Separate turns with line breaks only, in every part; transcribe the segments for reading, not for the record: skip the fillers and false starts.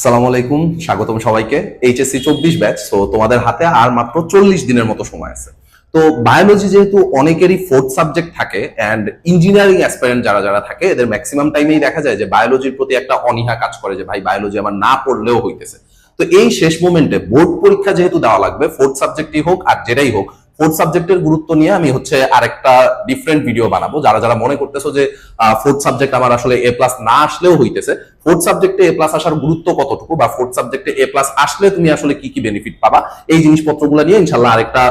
সালাম আলাইকুম, স্বাগতম সবাইকে এইচএসসি 24 ব্যাচ। তো তোমাদের হাতে আর মাত্র 40 দিনের মতো সময় আছে। তো বায়োলজি যেহেতু অনেকেরই ফোর্থ সাবজেক্ট থাকে অ্যান্ড ইঞ্জিনিয়ারিং অ্যাসপারেন্ট যারা যারা থাকে এদের ম্যাক্সিমাম টাইমেই দেখা যায় যে বায়োলজির প্রতি একটা অনীহা কাজ করে যে ভাই বায়োলজি আমার না পড়লেও হইতেছে। তো এই শেষ মোমেন্টে বোর্ড পরীক্ষা যেহেতু দেওয়া লাগবে, ফোর্থ সাবজেক্টই হোক আর যেটাই হোক, ফোর্থ সাবজেক্টের গুরুত্ব নিয়ে আমি আরেকটা ডিফারেন্ট ভিডিও বানাবো। যারা যারা মনে করতেছো যে ফোর্থ সাবজেক্ট আমার আসলে এ প্লাস না আসলেও হইতেছে, ফোর্থ সাবজেক্টে এ প্লাস আসার গুরুত্ব কতটুকু বা ফোর্থ সাবজেক্টে এ প্লাস আসলে তুমি আসলে কি কি বেনিফিট পাবা, এই জিনিসপত্রগুলো নিয়ে ইনশাল্লাহ আরেকটা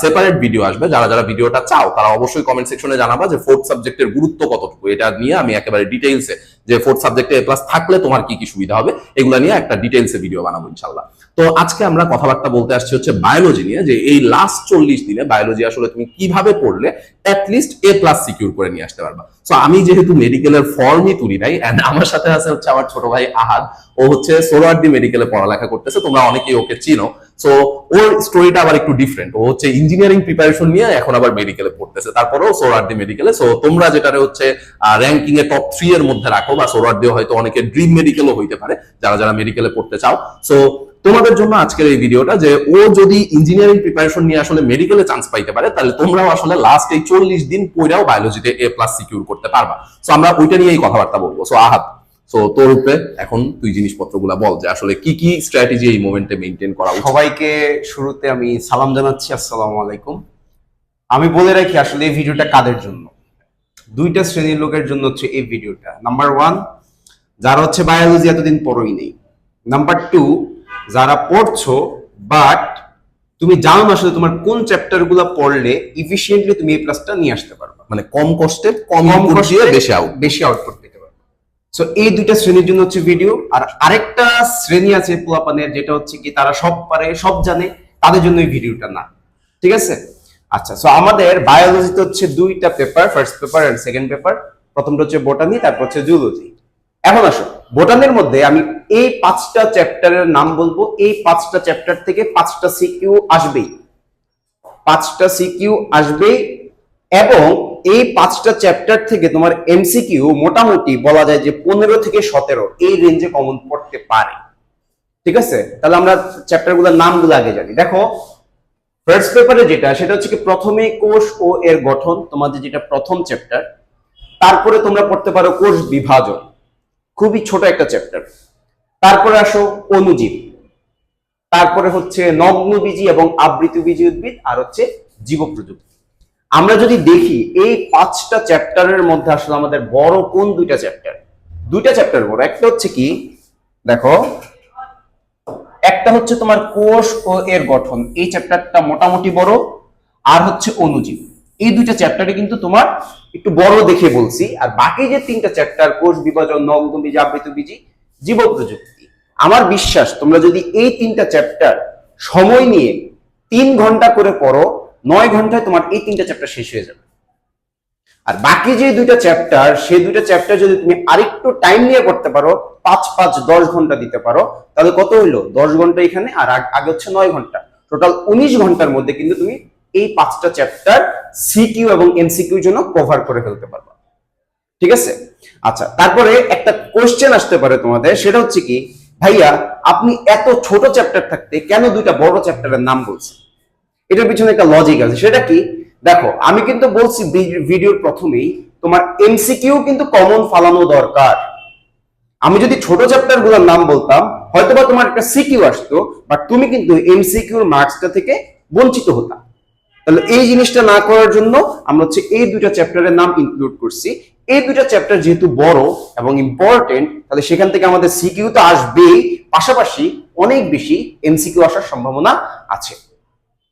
সেপারেট ভিডিও আসবে। যারা যারা ভিডিওটা চাও তারা অবশ্যই কমেন্ট সেকশনে জানাবা যে ফোর্থ সাবজেক্টের গুরুত্ব কতটুকু। এটা নিয়ে আমি একেবারে ডিটেইলসে যে ফোর্থ সাবজেক্টে এ প্লাস থাকলে তোমার কি কি সুবিধা হবে এগুলা নিয়ে একটা ডিটেইলসে ভিডিও বানাবো ইনশাল্লাহ। তো আজকে আমরা কথাবার্তা বলতে আসছি বায়োলজি নিয়ে, যে এই লাস্ট 40 দিনে বায়োলজি আসলে তুমি কিভাবে পড়লে অ্যাটলিস্ট এ প্লাস সিকিউর করে নিয়ে আসতে পারবা। সো আমি যেহেতু মেডিকেলের ফর্মই তুলি নাই, এন্ড আমার সাথে আছে আমার ছোট ভাই আহাদ। ও সোহরাওয়ার্দী মেডিকেলে পড়ালেখা করতেছে, তোমরা অনেকেই ওকে চিনো। সো ওর স্টোরিটা আবার একটু ডিফারেন্ট। ও ইঞ্জিনিয়ারিং প্রিপারেশন নিয়ে এখন আবার মেডিকেলে পড়তেছে, তারপরেও সোহরাওয়ার্দী মেডিকেলে। সো তোমরা যেটা র্যাঙ্কিং এ টপ 3 এর মধ্যে রাখো, বা সোহরাওয়ার্দী হয়তো অনেকের ড্রিম মেডিকেলও হইতে পারে যারা যারা মেডিকেলে পড়তে চাও। সো তোমাদের জন্য আজকের এই ভিডিওটা, যে ও যদি ইঞ্জিনিয়ারিং প্রিপারেশন নিয়ে আসলে মেডিকেলে চান্স পাইতে পারে, তাহলে তোমরাও আসলে লাস্ট এই 40 দিন পড়াও বায়োলজিতে এ প্লাস সিকিউর করতে পারবা। সো আমরা ওইটা নিয়েই কথাবার্তা বলবো। সো আহাদ, সো তোর উপরে এখন তুই জিনিসপত্রগুলো বল যে আসলে কি কি স্ট্র্যাটেজি এই মোমেন্টে মেইনটেইন করা উচিত।
সবাইকে শুরুতে আমি সালাম জানাচ্ছি, আসসালামু আলাইকুম। আমি বলে রাখি আসলে এই ভিডিওটা কাদের জন্য। দুইটা শ্রেণীর লোকের জন্য এই ভিডিওটা। নাম্বার 1, যারা বায়োলজি এতদিন পড়োই নেই। নাম্বার 2, যারা পড়ছো বাট তুমি জানো না আসলে তোমার কোন চ্যাপ্টার গুলো পড়লে ইফিশিয়েন্টলি তুমি এই প্লাসটা নিয়ে আসতে পারবে,
মানে কম কষ্টে কম দিয়ে
বেশি আউটপুট পেতে পারবে। সো এই দুইটা শ্রেণীর জন্য ভিডিও। আর আরেকটা শ্রেণী আছে পোলাপানের, যেটা কি তারা সব পারে সব জানে, তাদের জন্য এই ভিডিওটা না। ঠিক আছে? আচ্ছা, সো আমাদের বায়োলজিতে দুইটা paper, first paper and second paper. প্রথমটা বোটানি, তারপর জুলজি। এখন আসো, বোটানির মধ্যে আমি এই 5টা চ্যাপ্টারের নাম বলবো। এই 5টা চ্যাপ্টার থেকে 5টা সিকিউ আসবেই, 5টা সিকিউ আসবেই। এবং এই 5টা চ্যাপ্টার থেকে তোমার এমসিকিউ মোটামুটি বলা যায় যে 15 থেকে 17 এই রেঞ্জে কমন পড়তে পারে। ঠিক আছে? তাহলে আমরা চ্যাপ্টারগুলোর নামগুলো আগে জানি। দেখো, ফার্স্ট পেপারে সেটা কি প্রথমে কোষ ও এর গঠন, তোমাদের যেটা প্রথম চ্যাপ্টার। তারপরে তোমরা পড়তে পারো কোষ বিভাজন, খুবই ছোট একটা চ্যাপ্টার। তারপরে আসো অণুজীব, তারপরে নগ্নবীজী এবং আবৃতবীজী উদ্ভিদ, আর জীব প্রযুক্তি। আমরা যদি দেখি এই 5টা চ্যাপ্টারের মধ্যে আসলে আমাদের বড় কোন দুইটা চ্যাপ্টার? দুইটা চ্যাপ্টার বড়। একটা কি, দেখো, একটা তোমার কোষ ও এর গঠন, এই চ্যাপ্টারটা মোটামুটি বড়। আর অণুজীব। এই দুইটা চ্যাপ্টারে কিন্তু তোমার একটু বড় দেখে বলছি। আর বাকি যে 3টা চ্যাপ্টার, কোষ বিভাজন, নগ্নবীজী, আবৃতবীজী, জীব প্রযুক্তি, আমার বিশ্বাস তোমরা যদি এই 3টা চ্যাপ্টার সময় নিয়ে 3 ঘন্টা করে পড়ো, 9 ঘন্টায় তোমার এই 3টা চ্যাপ্টার শেষ হয়ে যাবে। আর বাকি যে 2টা চ্যাপ্টার, সেই 2টা চ্যাপ্টার যদি তুমি আরেকটু টাইম নিয়ে পড়তে পারো, 5-5-10 ঘন্টা দিতে পারো, তাহলে কত হইলো? 10 ঘন্টা এখানে, আর আগে 9 ঘন্টা, টোটাল 19 ঘন্টার মধ্যে কিন্তু তুমি এই 5টা চ্যাপ্টার সিকিউ এবং এমসিকিউ জন্য কভার করে ফেলতে পারবে। ঠিক আছে? আচ্ছা, তারপরে একটা কোশ্চেন আসতে পারে তোমাদের, সেটা কি, ভাইয়া আপনি এত ছোট চ্যাপ্টার থাকতে কেন 2টা বড় চ্যাপ্টারের নাম বলছেন? এটার পিছনে একটা লজিক আছে। সেটা কি? দেখো, আমি কিন্তু বলছি ভিডিওর প্রথমেই তোমার এমসিকিউ কিন্তু কমন ফালানো দরকার। আমি যদি ছোট চ্যাপ্টার গুলোর নাম বলতাম, হয়তোবা তোমার একটা সিকিউ আসতো, বাট তুমি কিন্তু এমসিকিউর মার্কসটা থেকে বঞ্চিত হতা। তাহলে এই জিনিসটা না করার জন্য আমরা এই 2টা চ্যাপ্টারের নাম ইনক্লুড করছি। এই 2টা চ্যাপ্টার যেহেতু বড় এবং ইম্পর্টেন্ট, তাহলে সেখান থেকে আমাদের সিকিউ তো আসবেই, পাশাপাশি অনেক বেশি এমসিকিউ আসার সম্ভাবনা আছে।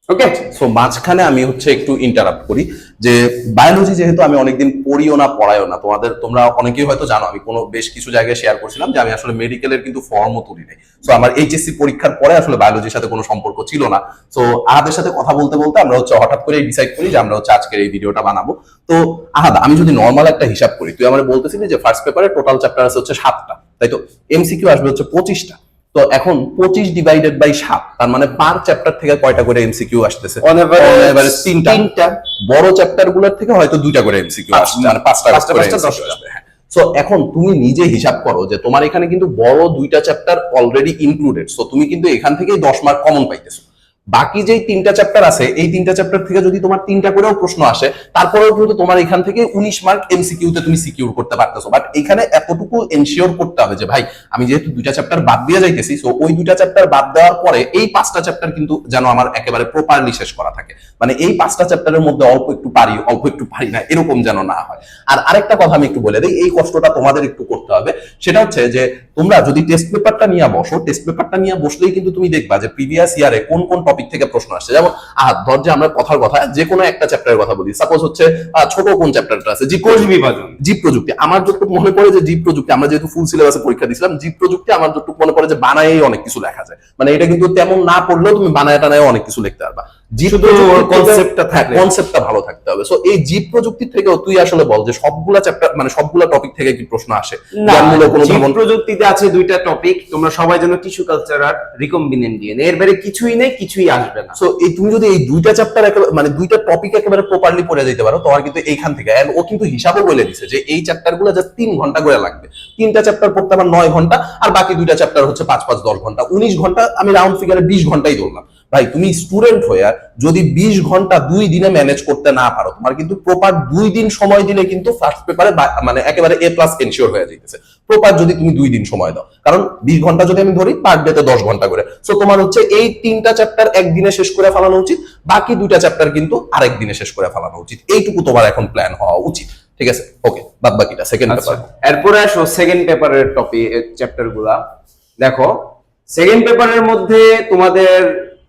ওকে,
সো মাঝখানে আমি একটু ইন্টারাপ্ট করি, যে বায়োলজি যেহেতু আমি অনেকদিন পড়িও না পড়াইও না, তোমরা অনেকেই হয়তো জানো, আমি বেশ কিছু জায়গায় শেয়ার করছিলাম যে আমি আসলে মেডিকেলের কিন্তু ফর্মও তুলি নাই। সো আমার এইচএসসি পরীক্ষার পরে আসলে বায়োলজির সাথে কোনো সম্পর্ক ছিল না। সো আহাদের সাথে কথা বলতে বলতে আমরা হঠাৎ করে ডিসাইড করি যে আমরা আজকের এই ভিডিওটা বানাবো। তো আহাদ, আমি যদি নর্মাল একটা হিসাব করি, তুই আমার বলতেছিলি যে ফার্স্ট পেপারে টোটাল চ্যাপ্টার আছে 7টা, তাই তো? এমসিকিউ আসবে 25টা। তো এখন 25 ডিভাইডেড বাই 7, তার মানে পার চ্যাপ্টার থেকে কয়টা করে এমসিকিউ আসতেছে?
অন এভারেজ
3টা। বড় চ্যাপ্টার গুলোর থেকে হয়তো 2টা করে এমসিকিউ আসছে, আর 5টা করে আসবে। হ্যাঁ, সো এখন তুমি নিজে হিসাব করো যে তোমার এখানে কিন্তু বড় 2টা চ্যাপ্টার অলরেডি ইনক্লুডেড, সো তুমি কিন্তু এখান থেকেই 10 মার্ক কমন পাইতেছো। বাকি যেই 3টা চ্যাপ্টার আছে এই 3টা চ্যাপ্টার থেকে যদি তোমার 3টা করেও প্রশ্ন আসে তারপরেও কিন্তু তোমার এখান থেকে 19 মার্ক এমসিকিউ তে তুমি সিকিউর করতে পারতেছো। বাট এখানে এতটুকু এনশিওর করতে হবে যে ভাই আমি যেহেতু 2টা চ্যাপ্টার বাদ দিয়ে যাইতেছি, সো ওই 2টা চ্যাপ্টার বাদ দেওয়ার পরে এই 5টা চ্যাপ্টার কিন্তু যেন আমার একেবারে প্রপারলি শেষ করা থাকে। মানে এই 5টা চ্যাপ্টারের মধ্যে অল্প একটু পারি না এরকম যেন না হয়। আর আরেকটা কথা আমি একটু বলে দিই, এই কষ্টটা তোমাদের একটু করতে হবে। সেটা হচ্ছে যে তোমরা যদি টেস্ট পেপারটা নিয়ে বসো, টেস্ট পেপারটা নিয়ে বসলেই কিন্তু তুমি দেখবা যে প্রিভিয়াস ইয়ারে কোন কোন টপিক থেকে প্রশ্ন আসছে। যেমন ধর যে আমরা কথার কথা যে কোনো একটা চ্যাপ্টারের কথা বলি, সাপোজ হচ্ছে ছোট কোন চ্যাপ্টারটা আছে,
কোষ বিভাজন,
জীব প্রযুক্তি। আমার যতটুকু মনে পড়ে যে জীব প্রযুক্তি, আমরা যেহেতু ফুল সিলেবাসে পরীক্ষা দিয়েছিলাম, জীব প্রযুক্তি আমার যতটুকু মনে পড়ে যে বানায়েই অনেক কিছু লেখা যায়। মানে এটা কিন্তু তেমন না পড়লেও তুমি বানায় টানায় অনেক কিছু লিখতে পারবা। কনসেপ্টটা ভালো থাকতে হবে। সো এই জীব প্রযুক্তি থেকেও তুই আসলে বল যে সবগুলা চ্যাপ্টার মানে সবগুলা টপিক থেকে কি প্রশ্ন আসে?
জীব প্রযুক্তিতে আছে 2টা টপিক, তোমরা সবাই জানো টিস্যু কালচার আর রিকম্বিনেন্ট ডিএনএ, এর বাইরে কিছুই নেই, কিছুই আসবে না।
সো এই তুমি যদি এই 2টা চ্যাপ্টার মানে 2টা টপিক একেবারে প্রপারলি পড়ে যেতে পারো, তোমার কিন্তু এইখান থেকে ও কিন্তু হিসাবও বলে দিছে যে এই চ্যাপ্টারগুলো জাস্ট 3 ঘন্টা করে লাগবে। 3টা চ্যাপ্টার পড়তে আমার 9 ঘন্টা, আর বাকি 2টা চ্যাপ্টার হচ্ছে 5-5 10 ঘন্টা, 19 ঘন্টা। আমি রাউন্ড ফিগারে 20 ঘন্টাই ধরলাম। ভাই তুমি স্টুডেন্ট হয়ে যদি 20 ঘন্টা 2 দিনে ম্যানেজ করতে না পারো, তোমার কিন্তু প্রপার 2 দিন সময় দিলে কিন্তু ফার্স্ট পেপারে মানে একেবারে A+ এনশিওর হয়ে যাইতেছে। প্রপার যদি তুমি 2 দিন সময় দাও, কারণ 20 ঘন্টা যদি আমি ধরি পার ডেতে 10 ঘন্টা করে, সো তোমার হচ্ছে এই 3টা চ্যাপ্টার একদিনে শেষ করে ফেলানো উচিত, বাকি 2টা চ্যাপ্টার কিন্তু আরেক দিনে শেষ করে ফেলানো উচিত। এইটুকু তোমার এখন প্ল্যান হওয়া উচিত। ঠিক আছে, ওকে, বাদ বাকিটা সেকেন্ড পেপার।
এরপরে আসো সেকেন্ড পেপারের টপিক চ্যাপ্টার গুলা। দেখো সেকেন্ড পেপারের মধ্যে তোমাদের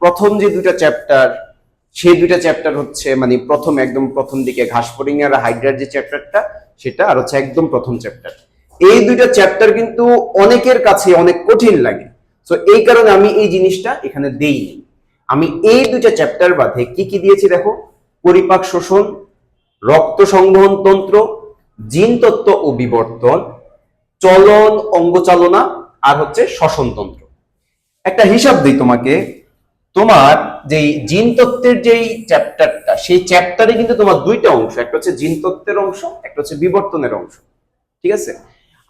প্রথম যে 2টা চ্যাপ্টার, সেই 2টা চ্যাপ্টার হচ্ছে মানে একদম প্রথম দিকে ঘাসফড়িং আর হাইড্রার যে চ্যাপ্টারটা সেটা, আর হচ্ছে একদম প্রথম চ্যাপ্টার। এই 2টা চ্যাপ্টার কিন্তু অনেকের কাছে অনেক কঠিন লাগে, তো এই কারণে আমি এই জিনিসটা এখানে দেইনি। আমি এই 2টা চ্যাপ্টার বাদে কি কি দিয়েছি দেখো, পরিপাক শোষণ, রক্ত সংবহন তন্ত্র, জিন তত্ত্ব ও বিবর্তন, চলন অঙ্গচালনা, আর হচ্ছে শ্বসন তন্ত্র। একটা হিসাব দিই তোমাকে, তোমার যেই জিন তত্ত্বের যেই চ্যাপ্টারটা, সেই চ্যাপ্টারে কিন্তু তোমার 2টা অংশ, একটা হচ্ছে জিন তত্ত্বের অংশ, একটা হচ্ছে বিবর্তনের অংশ। ঠিক আছে,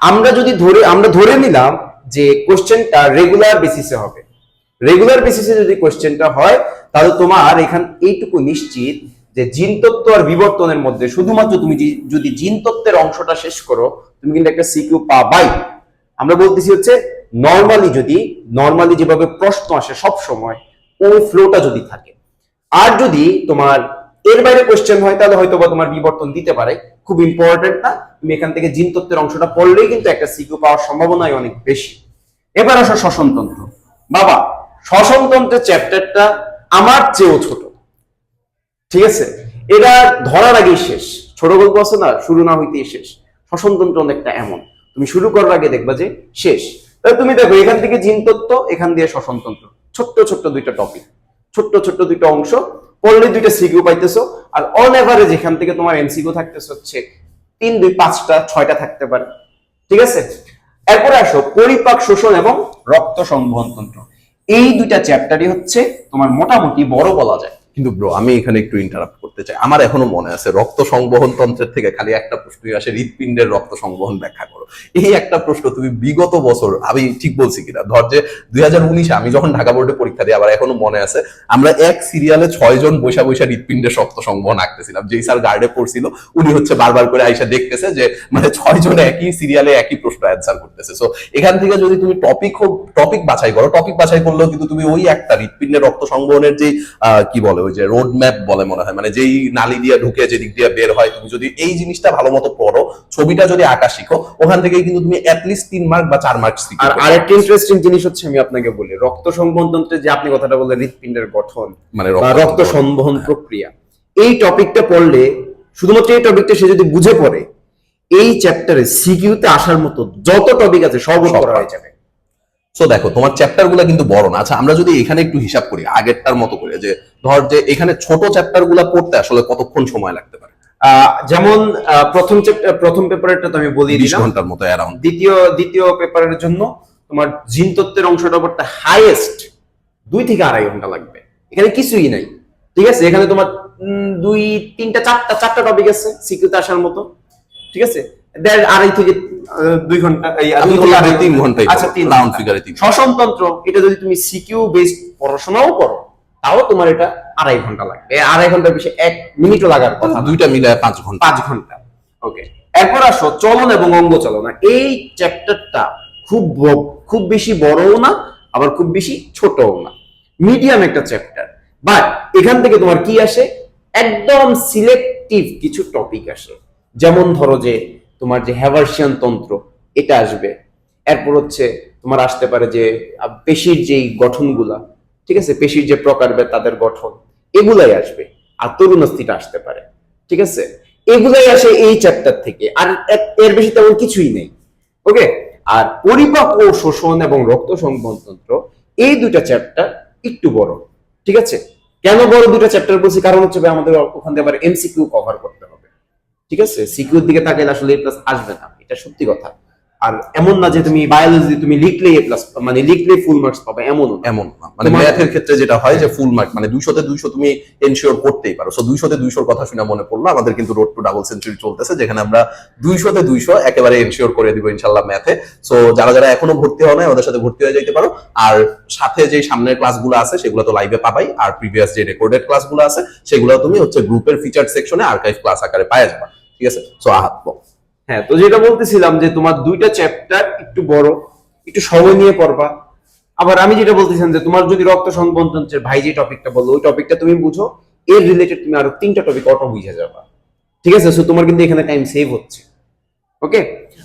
আমরা ধরে নিলাম যে কোশ্চেনটা রেগুলার বেসিসে হবে। রেগুলার বেসিসে যদি কোশ্চেনটা হয়, তাহলে তোমার এখান এইটুকু নিশ্চিত যে জিন তত্ত্ব আর বিবর্তনের মধ্যে শুধুমাত্র তুমি যদি জিন তত্ত্বের অংশটা শেষ করো, তুমি কিন্তু একটা সিকিউ পাবাই। আমরা বলতেছি হচ্ছে নর্মালি যেভাবে প্রশ্ন আসে সব সময়, ওই ফ্লোটা যদি থাকে। আর যদি তোমার এর বাইরে কোশ্চেন হয়, তাহলে হয়তো বা তোমার বিবর্তন দিতে পারে, খুব ইম্পর্টেন্ট না। তুমি এখান থেকে জিন তত্ত্বের অংশটা পড়লেই কিন্তু একটা সিকিউ পাওয়ার সম্ভাবনাই অনেক বেশি। এবার আসো শ্বসনতন্ত্র। বাবা, শ্বসনতন্ত্রের চ্যাপ্টারটা আমার চেয়েও ছোট। ঠিক আছে, এটা ধরার আগেই শেষ। ছোট গল্প আছে না, শুরু না হইতেই শেষ। শ্বসনতন্ত্র অনেকটা এমন, তুমি শুরু করার আগে দেখবা যে শেষ। তাহলে তুমি দেখো এখান থেকে জিন তত্ত্ব, এখান দিয়ে শ্বসনতন্ত্র, ছোট্ট ছোট্ট 2টা টপিক, ছোট্ট ছোট্ট 2টা অংশ, পড়লে 2টা সিকিউ পাইতেছো। আর অন এভারেজ এখান থেকে তোমার এমসিকিউ থাকতেছে হচ্ছে 3, 2, 5টা 6টা থাকতে পারে। ঠিক আছে, এরপরে আসো পরিপাক শোষণ এবং রক্ত সংবহন তন্ত্র। এই 2টা চ্যাপ্টারই হচ্ছে তোমার মোটামুটি বড় বলা যায়।
কিন্তু ব্রো আমি এখানে একটু ইন্টারাপ্ট করতে চাই। আমার এখনো মনে আছে রক্ত সংবহন তন্ত্রের থেকে খালি একটা প্রশ্নই আসে, হৃৎপিণ্ডের রক্ত সংবহন ব্যাখ্যা করো। এই একটা প্রশ্ন তুমি বিগত বছর, আমি ঠিক বলছি কিনা, ধর যে 2019-এ আমি যখন ঢাকা বোর্ডে পরীক্ষা দিই, আবার এখনো মনে আছে, আমরা এক সিরিয়ালে 6 জন বৈশা হৃৎপিণ্ডের রক্ত সংবহন আঁকতেছিলাম। যেই স্যার গার্ডে পড়ছিল উনি হচ্ছে বারবার করে আইসা দেখতেছে যে মানে 6 জন একই সিরিয়ালে একই প্রশ্ন অ্যান্সার করতেছে। সো এখান থেকে যদি তুমি টপিক বাছাই করো, টপিক বাছাই করলেও কিন্তু তুমি ওই একটা হৃৎপিণ্ডের রক্ত সংবহনের যে কি বলে ওই যে রোড ম্যাপ বলে মনে হয়, মানে যেই নালী দিয়ে ঢুকে যেদিক দিয়ে বের হয়, তুমি যদি এই জিনিসটা ভালো মতো পড়ো, ছবিটা যদি আঁকা শিখো, ওখান থেকে কিন্তু তুমি অ্যাটলিস্ট 3 মার্ক বা 4 মার্ক শিখো।
আর আরেকটা ইন্টারেস্টিং জিনিস হচ্ছে, আমি আপনাকে বলি, রক্ত সংবহন তন্ত্রে যে আপনি কথাটা বললেন, হৃৎপিণ্ডের গঠন মানে রক্ত সংবহন প্রক্রিয়া, এই টপিকটা পড়লে, শুধুমাত্র এই টপিকটা সে যদি বুঝে পড়ে, এই চ্যাপ্টারে সিকিউতে আসার মতো যত টপিক আছে সব করা হয়ে যাবে।
সো দেখো তোমার চ্যাপ্টার গুলা কিন্তু বড় না। আচ্ছা আমরা যদি এখানে একটু হিসাব করি আগেরটার মতো করে, যে ধর যে এখানে ছোট চ্যাপ্টার গুলা পড়তে আসলে কতক্ষণ সময় লাগতে পারে?
যেমন প্রথম পেপারটা তো আমি বলি
20 ঘন্টার মতো অ্যারাউন্ড।
দ্বিতীয় পেপারের জন্য তোমার জিন তত্ত্বের অংশটা পড়তে হাইয়েস্ট 2 থেকে 2.5 ঘন্টা লাগবে। এখানে কিছুই নাই। ঠিক আছে, এখানে তোমার 2, 3, 4টা টপিক আছে সিকিউতে আসার মতো। ঠিক আছে, আড়াই থেকে 2 ঘন্টা,
আমি 3 ঘন্টাই
আচ্ছা 3
রাউন্ড ফিগারে 3।
শ্বসনতন্ত্র এটা যদি তুমি সিকিউ বেসড পড়াশোনাও করো তাও তোমার এটা 2.5 ঘন্টা লাগবে। 2.5 ঘন্টার বেশি 1 মিনিটও লাগার কথা না।
দুইটা মিলে 5 ঘন্টা।
5 ঘন্টা। ওকে, এরপর আসো চলন এবং অঙ্গ চালনা। এই চ্যাপ্টারটা খুব বেশি বড়ও না, আবার খুব বেশি ছোটও না, মিডিয়াম একটা চ্যাপ্টার। বাট এখান থেকে তোমার কি আসে, একদম সিলেক্টিভ কিছু টপিক আসে। যেমন ধরো যে তোমার যে হ্যাভার্সিয়ান তন্ত্র এটা আসবে, এরপর হচ্ছে তোমার আসতে পারে যে পেশির যেই গঠনগুলা, ঠিক আছে, পেশির যে প্রকারভেদ তাদের গঠন, এগুলাই আসবে। আর তরুণাস্থিটা আসতে পারে, ঠিক আছে, এগুলাই আসে এই চ্যাপ্টার থেকে। আর এর বেশি তেমন কিছুই নেই। ওকে, আর পরিপাক ও শোষণ এবং রক্ত সংবহনতন্ত্র এই দুইটা চ্যাপ্টার একটু বড়, ঠিক আছে। কেন বড় দুইটা চ্যাপ্টার বলছি, কারণ হচ্ছে ভাই আমাদের ওখান থেকে আবার এমসিকিউ কভার করতে হবে, ঠিক আছে। সিকিউর দিকে তাকালে আসলে এ প্লাস আসবে না, এটা সত্যি কথা। আর এমন না যে তুমি বায়োলজি তুমি লিখলেই এ প্লাস, মানে লিখলেই ফুল মার্কস পাবে, এমন
না। মানে ম্যাথের ক্ষেত্রে যেটা হয় যে ফুল মার্ক মানে 200 তে 200 তুমি এনশিওর করতেই পারো। সো 200 তে 200 কথা শুনে মনে পড়লো আমাদের কিন্তু রোড টু ডাবল সেঞ্চুরি চলতেছে, যেখানে আমরা 200 তে 200 একেবারে এনশিওর করে দিব ইনশাআল্লাহ ম্যাথে। সো যারা যারা এখনো ভর্তি হও নাই ওদের সাথে ভর্তি হয়ে যাইতে পারো। আর সাথে যে সামনের ক্লাসগুলো আছে সেগুলো তো লাইভে পাবাই, আর প্রিভিয়াস যে রেকর্ডেড ক্লাসগুলো আছে সেগুলো তুমি হচ্ছে গ্রুপের ফিচার সেকশনে আর্কাইভ ক্লাস আকারে পাওয়া যাবে, ঠিক আছে। সো
হ্যাঁ, তো যেটা বলতেছিলাম যে তোমার দুইটা চ্যাপ্টার একটু বড়, একটু সময় নিয়ে পড়বা। আবার আমি যেটা বলতেছিলাম যে তোমার যদি রক্ত সংবহনতন্ত্রের ভাই যে টপিকটা বললো ওই টপিকটা তুমি বুঝো, এর রিলেটেড তুমি আরো 3টা টপিক অটো বুঝে যাবা, ঠিক আছে। সো তোমার কিন্তু এখানে টাইম সেভ হচ্ছে। ওকে,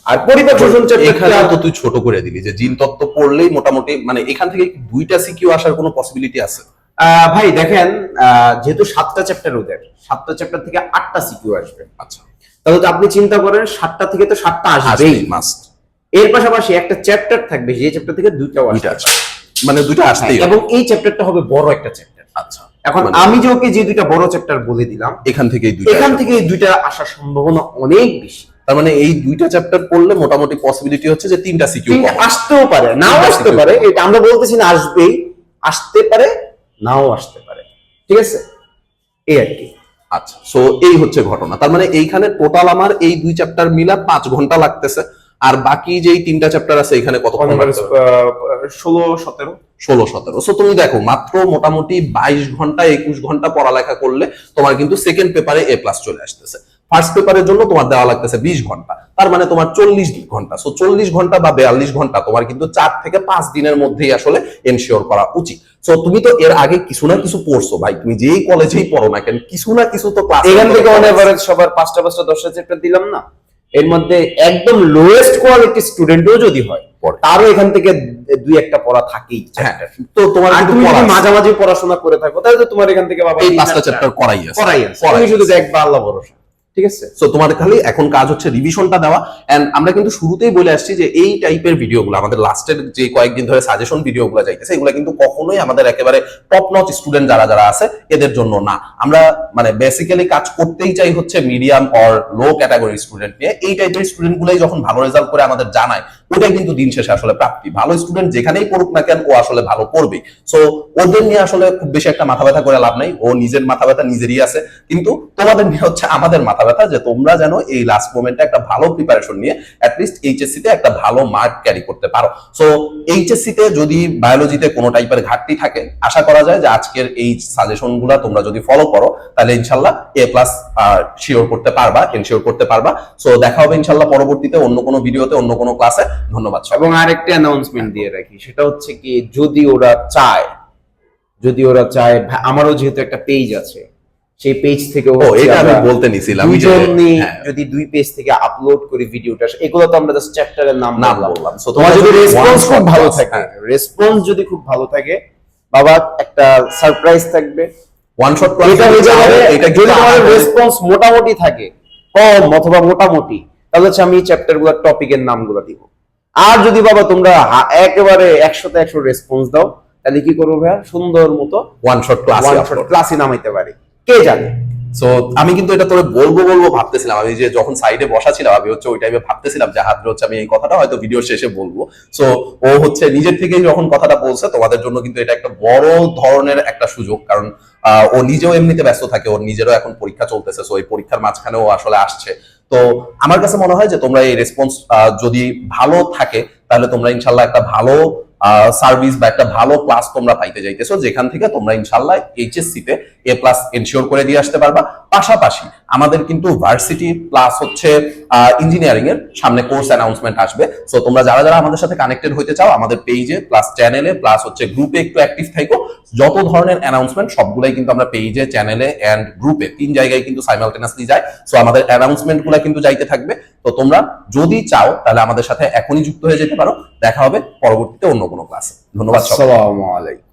আর পরিপাক শোষণ
এখানে তো তুই ছোট করে দিলি যে জিন তত্ত্ব পড়লেই মোটামুটি মানে এখান থেকে 2টা সিকিউ আসার কোনো পসিবিলিটি আছে?
ভাই দেখেন, যেহেতু 7টা চ্যাপ্টার ওদের, 7টা চ্যাপ্টার থেকে 8টা সিকিউ আসবে।
আচ্ছা,
তাহলে তো আপনি চিন্তা করেন 7টা থেকে তো 7টা আসবেই
মাস্ট।
এর পাশাপাশি একটা চ্যাপ্টার থাকবে, যে চ্যাপ্টার থেকে 2টাও আসবে,
মানে 2টা আসতেই
এবং এই চ্যাপ্টারটা হবে বড় একটা চ্যাপ্টার।
আচ্ছা,
এখন আমি যে ওকে যে 2টা বড় চ্যাপ্টার বলে দিলাম,
এখান থেকে
এই 2টা আসার সম্ভাবনা অনেক বেশি।
তার মানে এই 2টা চ্যাপ্টার পড়লে মোটামুটি পসিবিলিটি হচ্ছে যে 3টা সিকিউ
আসতেও পারে, নাও আসতে পারে। এটা আমরা বলতেছি না আসবেই, আসতে পারে, নাও আসতে পারে, ঠিক আছে, এই আর কি।
আচ্ছা, সো এই হচ্ছে ঘটনা। তার মানে এইখানে টোটাল আমার এই 2 চ্যাপ্টার মিলা 5 ঘন্টা লাগতেছে, আর বাকি যেই 3টা চ্যাপ্টার আছে এখানে কত?
16-17।
সো তুমি দেখো মাত্র মোটামুটি 22 ঘন্টা 21 ঘন্টা পড়ালেখা করলে তোমার কিন্তু সেকেন্ড পেপারে এ প্লাস চলে আসতেছে। ফার্স্ট পেপারের জন্য তোমার দেওয়া লাগতেছে 20 ঘন্টা, তার মানে তোমার 40 ঘন্টা। সো 40 ঘন্টা বা 42 ঘন্টা তোমার কিন্তু 4 থেকে 5 দিনের মধ্যেই আসলে এনশিওর করা উচিত। সো তুমি তো এর আগে কিছু না কিছু পড়ছো ভাই, তুমি যেই কলেজেই পড়ো না কেন কিছু না কিছু তো ক্লাস।
এখান থেকে অন এভারেজ সবার 5টা 10টা চ্যাপ্টার দিলাম না, এর মধ্যে একদম লোয়েস্ট কোয়ালিটি স্টুডেন্টও যদি হয় তারও এখান থেকে 2-1টা পড়া থাকেই।
তো তোমার
তুমি যদি মাঝামাঝি পড়াশোনা করে থাকো তাহলে তো তোমার এখান থেকে বাবা
এই 5টা চ্যাপ্টার করাই আছে,
তুমি শুধু দেখবা আল্লাহ ভরসা, ঠিক আছে।
সো তোমার খালি এখন কাজ হচ্ছে রিভিশনটা দেওয়া। এন্ড আমরা কিন্তু শুরুতেই বলে আসছি যে এই টাইপের ভিডিওগুলো আমাদের লাস্টের যে কয়েকদিন ধরে সাজেশন ভিডিওগুলো যাইতেছে এগুলো কিন্তু কখনোই আমাদের একেবারে টপ নচ স্টুডেন্ট যারা যারা আছে এদের জন্য না। আমরা মানে বেসিক্যালি কাজ করতেই চাই হচ্ছে medium or low category student নিয়ে। এই টাইপের স্টুডেন্ট গুলাই যখন ভালো রেজাল্ট করে আমাদের জানায় ওটাই কিন্তু দিন শেষে আসলে প্রাপ্তি। ভালো স্টুডেন্ট যেখানেই পড়ুক না কেন ও আসলে ভালো পড়বেই। সো ওদের নিয়ে আসলে খুব বেশি একটা মাথা ব্যথা করে লাভ নাই, ও নিজের মাথা ব্যথা নিজেরই আছে, কিন্তু তোমাদের নিয়ে হচ্ছে আমাদের মাথা ব্যথা যে তোমরা যেন এই লাস্ট মোমেন্টে একটা ভালো প্রিপারেশন নিয়ে অ্যাটলিস্ট এইচএসসি তে একটা ভালো মার্ক ক্যারি করতে পারো। সো এইচএসসি তে যদি বায়োলজিতে কোনো টাইপের ঘাটতি থাকে আশা করা যায় যে আজকের এই সাজেশন গুলা তোমরা যদি ফলো করো তাহলে ইনশাল্লাহ এ প্লাস শিওর করতে পারবা, এনশিওর করতে পারবা। সো দেখা হবে ইনশাল্লাহ পরবর্তীতে অন্য কোনো ভিডিওতে অন্য কোনো ক্লাসে। ধন্যবাদ।
এবং আরেকটা অ্যানাউন্সমেন্ট দিয়ে রাখি, সেটা হচ্ছে কি যদি ওরা চায় আমারও যেহেতু একটা পেজ আছে সেই পেজ থেকে
এটা আমি বলতে নিছিলাম
যদি 2 পেজ থেকে আপলোড করি ভিডিওটা, এগুলো তো আমরা জাস্ট চ্যাপ্টারের নাম
বললাম।
সো তোমার যদি রেসপন্স খুব ভালো থাকে, রেসপন্স যদি খুব ভালো থাকে বাবা একটা সারপ্রাইজ থাকবে, ওয়ান শট ক্লাস। এটা যদি তোমার রেসপন্স মোটামুটি থাকে, কম অথবা মোটামুটি, তাহলে হচ্ছে আমি চ্যাপ্টারগুলোর টপিকের নামগুলো দিব। আর যদি বাবা তোমরা একেবারে 100তে 100 রেসপন্স দাও তাহলে কি করবো ভাইয়া, সুন্দর মতো
ওয়ান শট
ক্লাসে নামাইতে পারি, কে জানে।
সো আমি কিন্তু এটা তোরে বলবো ভাবতেছিলাম, আমি যে যখন সাইডে বসা ছিলাম আমি হচ্ছে ওই টাইমে ভাবতেছিলাম যে হাত হচ্ছে আমি এই কথাটা হয়তো ভিডিও শেষে বলবো। সো ও হচ্ছে নিজের থেকেই যখন কথাটা বলছে তোমাদের জন্য কিন্তু এটা একটা বড় ধরনের একটা সুযোগ, কারণ ও নিজেও এমনিতে ব্যস্ত থাকে, ওর নিজেরও এখন পরীক্ষা চলতেছে। সো এই পরীক্ষার মাঝখানে ও আসলে আসছে। তো আমার কাছে মনে হয় যে তোমরা এই রেসপন্স যদি ভালো থাকে তাহলে তোমরা ইনশাল্লাহ একটা ভালো সার্ভিস বা একটা ভালো ক্লাস তোমরা পাইতে যাইতেছো, যেখান থেকে তোমরা ইনশাল্লাহ এইচএসসি তে A+ এনশিওর করে দিয়ে আসতে পারবা। পাশাপাশি আমাদের কিন্তু ভার্সিটি প্লাস হচ্ছে ইঞ্জিনিয়ারিং এর সামনে কোর্স অ্যানাউন্সমেন্ট আসবে। সো তোমরা যারা যারা আমাদের সাথে কানেক্টেড হতে চাও আমাদের পেজে প্লাস চ্যানেলে প্লাস হচ্ছে গ্রুপে একটু অ্যাক্টিভ থাকো। যত ধরনের অ্যানাউন্সমেন্ট সবগুলাই কিন্তু আমরা পেজে, চ্যানেলে এন্ড গ্রুপে 3 জায়গায় কিন্তু সাইমালটেনিয়াসলি যায়। সো আমাদের অ্যানাউন্সমেন্ট গুলা কিন্তু যাইতে থাকবে। তো তোমরা যদি চাও তাহলে আমাদের সাথে এখনই যুক্ত হয়ে যেতে পারো। দেখা হবে পরবর্তীতে অন্য কোনো ক্লাসে। ধন্যবাদ সবাইকে।
আসসালামু আলাইকুম।